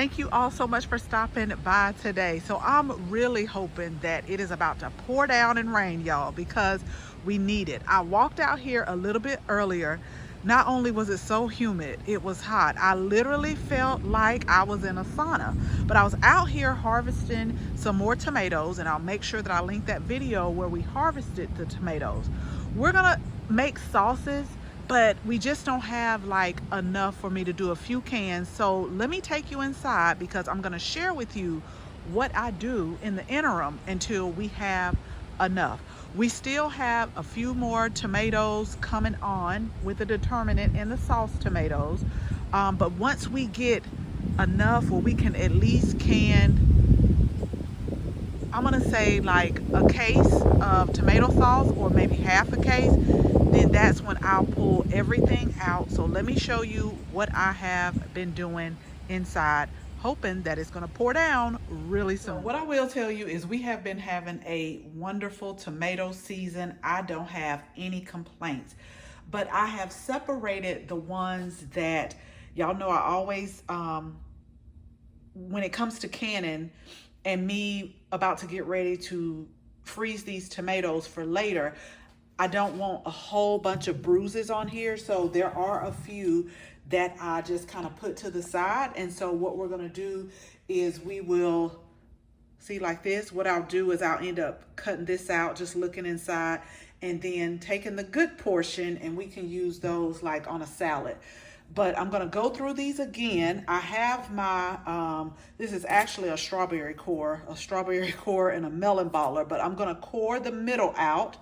Thank you all so much for stopping by today. So I'm really hoping that it is about to pour down and rain, y'all, because we need it. I walked out here a little bit earlier. Not only was it so humid, it was hot. I literally felt like I was in a sauna. But I was out here harvesting some more tomatoes, and I'll make sure that I link that video where we harvested the tomatoes. We're gonna make sauces, but we just don't have like enough for me to do a few cans. So let me take you inside because I'm going to share with you what I do in the interim until we have enough. We still have a few more tomatoes coming on with the determinant and the sauce tomatoes, but once we get enough where we can at least can, I'm gonna say like a case of tomato sauce or maybe half a case, then that's when I'll pull everything out. So let me show you what I have been doing inside, hoping that it's gonna pour down really soon. So what I will tell you is we have been having a wonderful tomato season. I don't have any complaints, but I have separated the ones that, y'all know I always, when it comes to canning, and me about to get ready to freeze these tomatoes for later, I don't want a whole bunch of bruises on here. So there are a few that I just kind of put to the side. And so what we're gonna do is we will see like this. What I'll do is I'll end up cutting this out, just looking inside, and then taking the good portion, and we can use those like on a salad. But I'm gonna go through these again. I have my, this is actually a strawberry core and a melon baller, but I'm gonna core the middle out,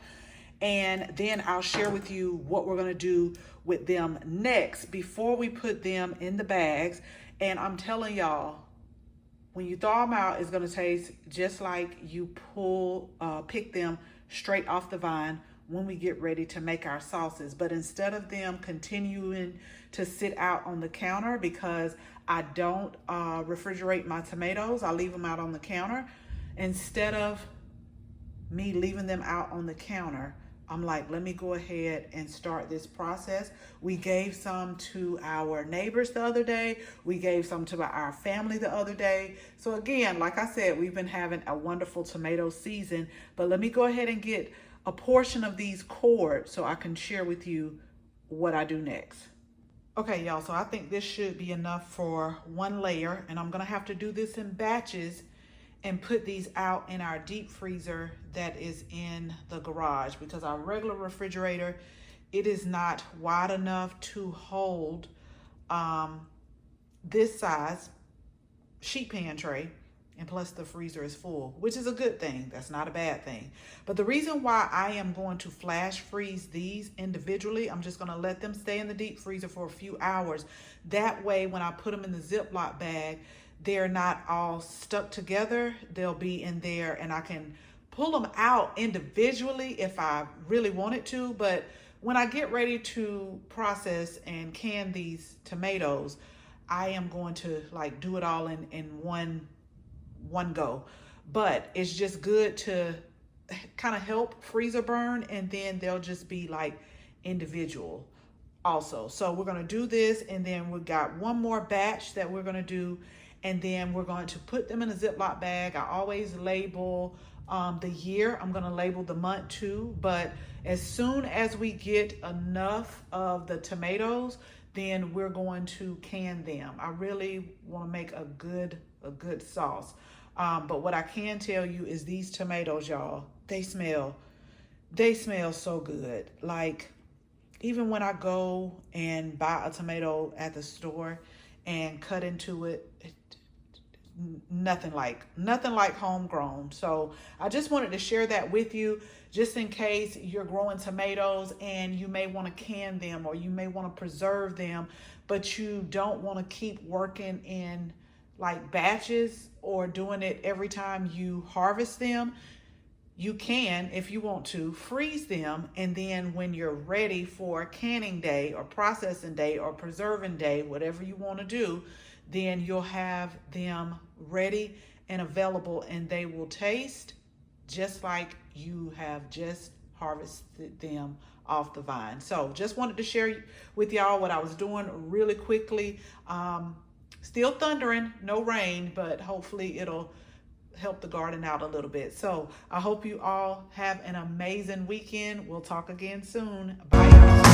and then I'll share with you what we're gonna do with them next before we put them in the bags. And I'm telling y'all, when you thaw them out, it's gonna taste just like you pick them straight off the vine when we get ready to make our sauces. But instead of them continuing to sit out on the counter, because I don't refrigerate my tomatoes, I leave them out on the counter. Instead of me leaving them out on the counter, I'm like, let me go ahead and start this process. We gave some to our neighbors the other day. We gave some to our family the other day. So again, like I said, we've been having a wonderful tomato season, but let me go ahead and get a portion of these cored so I can share with you what I do next. Okay, y'all, so I think this should be enough for one layer, and I'm gonna have to do this in batches and put these out in our deep freezer that is in the garage, because our regular refrigerator, it is not wide enough to hold this size sheet pan tray. And plus the freezer is full, which is a good thing. That's not a bad thing. But the reason why I am going to flash freeze these individually, I'm just gonna let them stay in the deep freezer for a few hours. That way, when I put them in the Ziploc bag, they're not all stuck together. They'll be in there, and I can pull them out individually if I really wanted to. But when I get ready to process and can these tomatoes, I am going to like do it all in one go. But it's just good to kind of help freezer burn, and then they'll just be like individual also. So we're going to do this, and then we got one more batch that we're going to do, and then we're going to put them in a Ziploc bag. I always label the year. I'm going to label the month too, but as soon as we get enough of the tomatoes, then we're going to can them. I really want to make a good sauce. But what I can tell you is these tomatoes, y'all, they smell so good. Like, even when I go and buy a tomato at the store and cut into it, nothing like homegrown. So I just wanted to share that with you, just in case you're growing tomatoes and you may want to can them, or you may want to preserve them, but you don't want to keep working in like batches or doing it every time you harvest them. You can, if you want to, freeze them, and then when you're ready for canning day or processing day or preserving day, whatever you want to do, then you'll have them ready and available, and they will taste just like you have just harvested them off the vine. So just wanted to share with y'all what I was doing really quickly. Still thundering, no rain, but hopefully it'll help the garden out a little bit. So I hope you all have an amazing weekend. We'll talk again soon. Bye.